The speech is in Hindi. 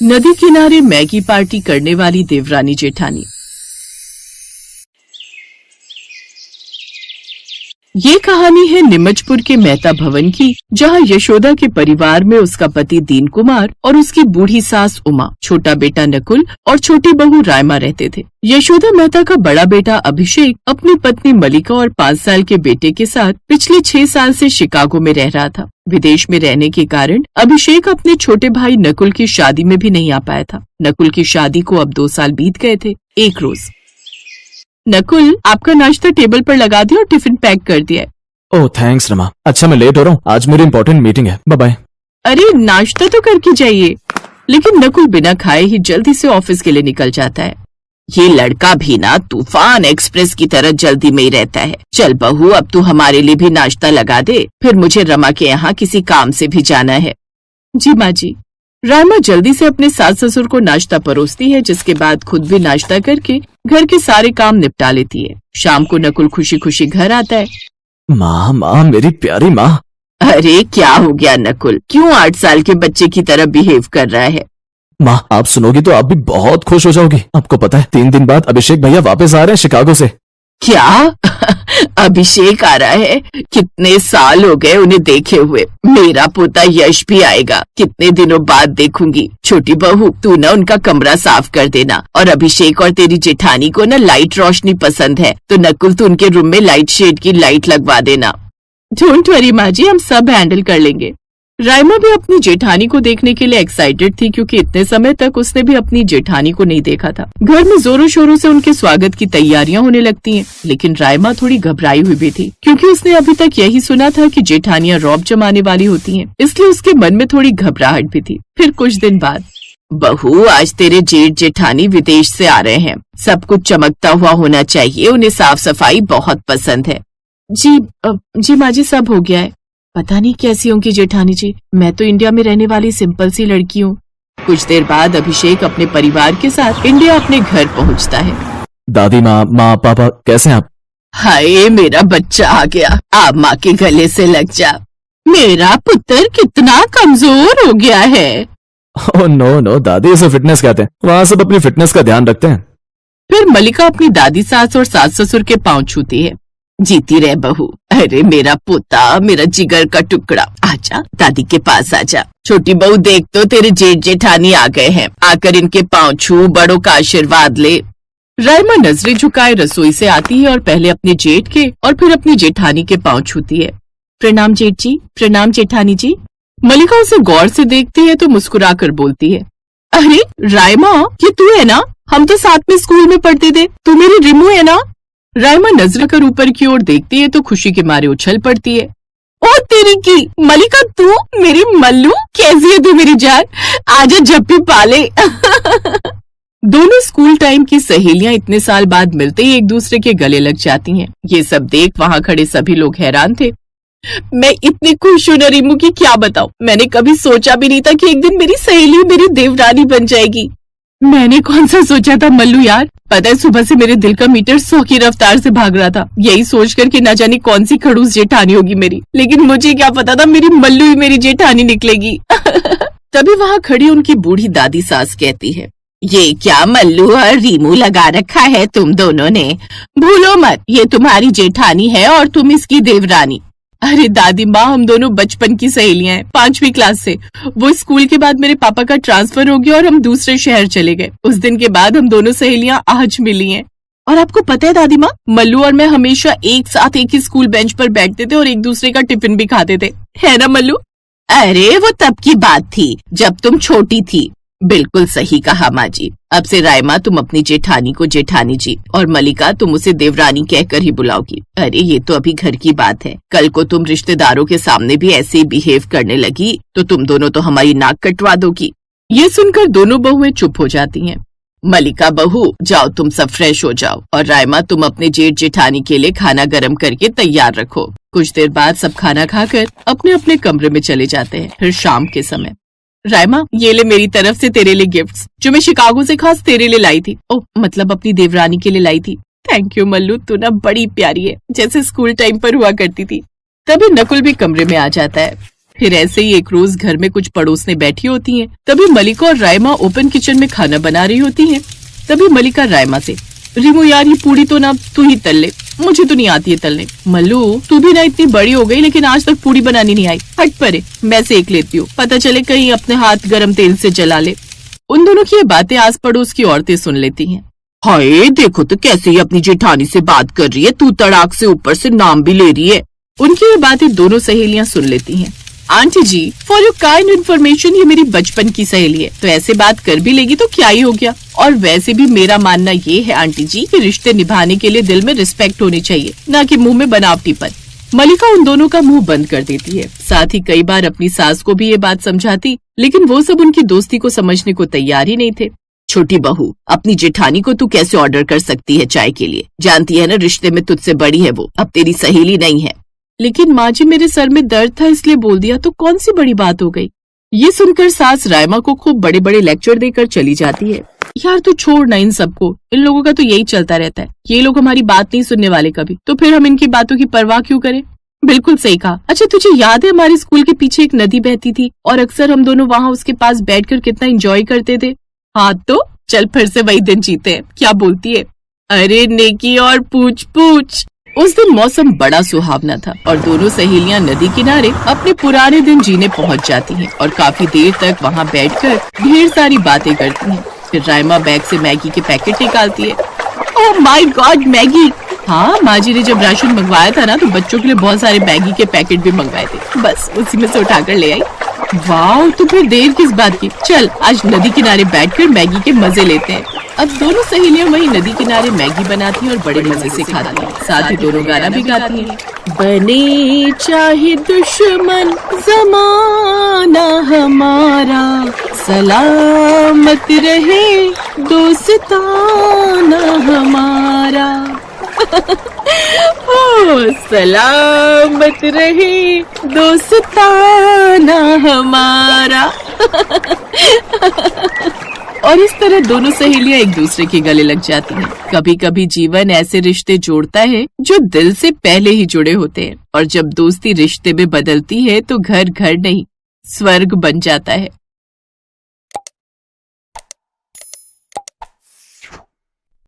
नदी किनारे मैगी पार्टी करने वाली देवरानी जेठानी। ये कहानी है नीमचपुर के मेहता भवन की, जहाँ यशोदा के परिवार में उसका पति दीन कुमार और उसकी बूढ़ी सास उमा, छोटा बेटा नकुल और छोटी बहू रायमा रहते थे। यशोदा मेहता का बड़ा बेटा अभिषेक अपनी पत्नी मलिका और 5 साल के बेटे के साथ पिछले 6 साल से शिकागो में रह रहा था। विदेश में रहने के कारण अभिषेक अपने छोटे भाई नकुल की शादी में भी नहीं आ पाया था। नकुल की शादी को अब 2 साल बीत गए थे। एक रोज, नकुल, आपका नाश्ता टेबल पर लगा दिया और टिफिन पैक कर दिया है। Oh thanks Rama. अच्छा मैं लेट हो रहा हूँ, आज मेरी इंपॉर्टेंट मीटिंग है। Bye bye. अरे नाश्ता तो करके जाइए। लेकिन नकुल बिना खाए ही जल्दी से ऑफिस के लिए निकल जाता है। ये लड़का भी ना तूफान एक्सप्रेस की तरह जल्दी में ही रहता है। चल बहू, अब तू हमारे लिए भी नाश्ता लगा दे, फिर मुझे रमा के यहाँ किसी काम से भी जाना है। जी माँ जी। रायमा जल्दी से अपने सास ससुर को नाश्ता परोसती है, जिसके बाद खुद भी नाश्ता करके घर के सारे काम निपटा लेती है। शाम को नकुल खुशी खुशी घर आता है। माँ मेरी प्यारी माँ। अरे क्या हो गया नकुल, क्यों 8 साल के बच्चे की तरह बिहेव कर रहा है? माँ आप सुनोगी तो आप भी बहुत खुश हो जाओगी। आपको पता है 3 दिन बाद अभिषेक भैया वापस आ रहे हैं शिकागो से। क्या? अभिषेक आ रहा है? कितने साल हो गए उन्हें देखे हुए। मेरा पोता यश भी आएगा, कितने दिनों बाद देखूंगी। छोटी बहू, तू ना उनका कमरा साफ कर देना। और अभिषेक और तेरी जेठानी को ना लाइट रोशनी पसंद है, तो नकुल तू उनके रूम में लाइट शेड की लाइट लगवा देना। डोंट वरी माँ जी, हम सब हैंडल कर लेंगे। रायमा भी अपनी जेठानी को देखने के लिए एक्साइटेड थी, क्योंकि इतने समय तक उसने भी अपनी जेठानी को नहीं देखा था। घर में जोरों शोरों से उनके स्वागत की तैयारियां होने लगती हैं, लेकिन रायमा थोड़ी घबराई हुई भी थी, क्योंकि उसने अभी तक यही सुना था कि जेठानियां रौब जमाने वाली होती हैं, इसलिए उसके मन में थोड़ी घबराहट भी थी। फिर कुछ दिन बाद, बहू आज तेरे जेठ जेठानी विदेश से आ रहे हैं, सब कुछ चमकता हुआ होना चाहिए, उन्हें साफ सफाई बहुत पसंद है। जी माँ जी, सब हो गया है। पता नहीं कैसी होंगी जेठानी जी, मैं तो इंडिया में रहने वाली सिंपल सी लड़की हूँ। कुछ देर बाद अभिषेक अपने परिवार के साथ इंडिया अपने घर पहुँचता है। दादी माँ पापा कैसे हैं आप? हाय मेरा बच्चा आ गया, आप माँ के गले से लग जा। मेरा पुत्र कितना कमजोर हो गया है। ओह नो दादी, इसे फिटनेस कहते हैं। वहाँ सब अपनी फिटनेस का ध्यान रखते हैं। फिर मलिका अपनी दादी सास और सास ससुर के पाँव छूती है। जीती रहे बहू। अरे मेरा पोता, मेरा जिगर का टुकड़ा, आजा दादी के पास आजा। छोटी बहू देख तो तेरे जेठ जेठानी आ गए हैं, आकर इनके पाँव छू, बड़ों का आशीर्वाद ले। रायमा नजरें झुकाए रसोई से आती है और पहले अपने जेठ के और फिर अपनी जेठानी के पाँव छूती है। प्रणाम जेठ जी, प्रणाम जेठानी जी। मलिका उसे गौर से देखती है तो मुस्कुरा कर बोलती है, अरे रायमा, ये तू है ना? हम तो साथ में स्कूल में पढ़ते थे, तू मेरी रिमू है ना? रायमा नजर कर ऊपर की ओर देखती है तो खुशी के मारे उछल पड़ती है। ओ तेरी की मलिका, तू मेरी मल्लू, कैसी है तू मेरी जान? आजा झप्पी पाले। दोनों स्कूल टाइम की सहेलियां इतने साल बाद मिलते ही एक दूसरे के गले लग जाती हैं। ये सब देख वहाँ खड़े सभी लोग हैरान थे। मैं इतनी खुश हूँ न रिमू की क्या बताऊं। मैंने कभी सोचा भी नहीं था कि एक दिन मेरी सहेली मेरी देवरानी बन जाएगी। मैंने कौन सा सोचा था मल्लू यार, पता है सुबह से मेरे दिल का मीटर 100 की रफ्तार से भाग रहा था, यही सोच कर कि न जाने कौन सी खड़ूस जेठानी होगी मेरी, लेकिन मुझे क्या पता था मेरी मल्लू ही मेरी जेठानी निकलेगी। तभी वहाँ खड़ी उनकी बूढ़ी दादी सास कहती है, ये क्या मल्लू और रीमू लगा रखा है तुम दोनों ने? भूलो मत, ये तुम्हारी जेठानी है और तुम इसकी देवरानी। अरे दादी माँ, हम दोनों बचपन की सहेलियां हैं, 5वीं क्लास से। वो स्कूल के बाद मेरे पापा का ट्रांसफर हो गया और हम दूसरे शहर चले गए। उस दिन के बाद हम दोनों सहेलियां आज मिली हैं। और आपको पता है दादी माँ, मल्लू और मैं हमेशा एक साथ एक ही स्कूल बेंच पर बैठते थे और एक दूसरे का टिफिन भी खाते थे, है ना मल्लू? अरे वो तब की बात थी जब तुम छोटी थी। बिल्कुल सही कहा माँ जी। अब से रायमा तुम अपनी जेठानी को जेठानी जी और मलिका तुम उसे देवरानी कहकर ही बुलाओगी। अरे ये तो अभी घर की बात है, कल को तुम रिश्तेदारों के सामने भी ऐसे ही बिहेव करने लगी तो तुम दोनों तो हमारी नाक कटवा दोगी। ये सुनकर दोनों बहुएं चुप हो जाती हैं। मलिका बहू, जाओ तुम सब फ्रेश हो जाओ, और रायमा तुम अपने जेठ जेठानी के लिए खाना गर्म करके तैयार रखो। कुछ देर बाद सब खाना खाकर अपने अपने कमरे में चले जाते हैं। फिर शाम के समय, रायमा ये ले मेरी तरफ से तेरे लिए गिफ्ट्स, जो मैं शिकागो से खास तेरे लिए लाई थी। ओह मतलब अपनी देवरानी के लिए लाई थी। थैंक यू मल्लू, तू ना बड़ी प्यारी है, जैसे स्कूल टाइम पर हुआ करती थी। तभी नकुल भी कमरे में आ जाता है। फिर ऐसे ही एक रोज घर में कुछ पड़ोसने बैठी होती हैं। तभी मलिका और रायमा ओपन किचन में खाना बना रही होती हैं। तभी मलिका रायमा से, रिमू यार ये पूरी तो ना तू ही तल ले, मुझे तो नहीं आती है तलने। मल्लू तू भी ना इतनी बड़ी हो गई लेकिन आज तक पूरी बनानी नहीं आई, हट परे मैं सेक लेती हूँ, पता चले कहीं अपने हाथ गरम तेल से जला ले। उन दोनों की ये बातें आस पड़ोस की औरतें सुन लेती हैं। हाय देखो तो कैसे ही अपनी जेठानी से बात कर रही है, तू तड़ाक से ऊपर से नाम भी ले रही है। उनकी ये बातें दोनों सहेलियां सुन लेती हैं। Aunty ji for your kind information, ये मेरी बचपन की सहेली है, तो ऐसे बात कर भी लेगी तो क्या ही हो गया। और वैसे भी मेरा मानना ये है आंटी जी कि रिश्ते निभाने के लिए दिल में रिस्पेक्ट होनी चाहिए, ना कि मुंह में बनावटीपन। मलिका उन दोनों का मुंह बंद कर देती है। साथ ही कई बार अपनी सास को भी ये बात समझाती, लेकिन वो सब उनकी दोस्ती को समझने को तैयार ही नहीं थे। छोटी बहू, अपनी जेठानी को तू कैसे ऑर्डर कर सकती है चाय के लिए, जानती है ना रिश्ते में तुझसे बड़ी है वो, अब तेरी सहेली नहीं है। लेकिन माँ जी मेरे सर में दर्द था इसलिए बोल दिया, तो कौन सी बड़ी बात हो गई। ये सुनकर सास रायमा को खूब बड़े बड़े लेक्चर देकर चली जाती है। यार तू छोड़ ना इन सबको, इन लोगों का तो यही चलता रहता है, ये लोग हमारी बात नहीं सुनने वाले कभी, तो फिर हम इनकी बातों की परवाह क्यों करें। बिल्कुल सही कहा। अच्छा तुझे याद है हमारे स्कूल के पीछे एक नदी बहती थी और अक्सर हम दोनों वहाँ उसके पास बैठकर कितना एंजॉय करते थे। हाँ तो चल फिर से वही दिन जीते हैं, क्या बोलती है। अरे नेकी और पूछ पूछ। उस दिन मौसम बड़ा सुहावना था और दोनों सहेलियां नदी किनारे अपने पुराने दिन जीने पहुंच जाती हैं और काफी देर तक वहां बैठकर ढेर सारी बातें करती हैं। फिर रायमा बैग से मैगी के पैकेट निकालती है। Oh my God Maggi. हाँ माँ जी ने जब राशन मंगवाया था ना तो बच्चों के लिए बहुत सारे मैगी के पैकेट भी मंगवाए थे, बस उसी में से उठाकर ले आई। वाह तो फिर देर किस बात की, चल आज नदी किनारे बैठकर मैगी के मजे लेते हैं। अब दोनों सहेलियां वही नदी किनारे मैगी बनाती हैं और बड़े मजे से खाती हैं। साथ ही दोनों गाना भी गाती हैं। बने चाहे दुश्मन जमाना हमारा, सलामत रहे दोस्ताना हमारा। ओ सलामत रहे दोस्ताना हमारा। और इस तरह दोनों सहेलियां एक दूसरे के गले लग जाती हैं। कभी कभी जीवन ऐसे रिश्ते जोड़ता है जो दिल से पहले ही जुड़े होते हैं, और जब दोस्ती रिश्ते में बदलती है तो घर घर नहीं स्वर्ग बन जाता है।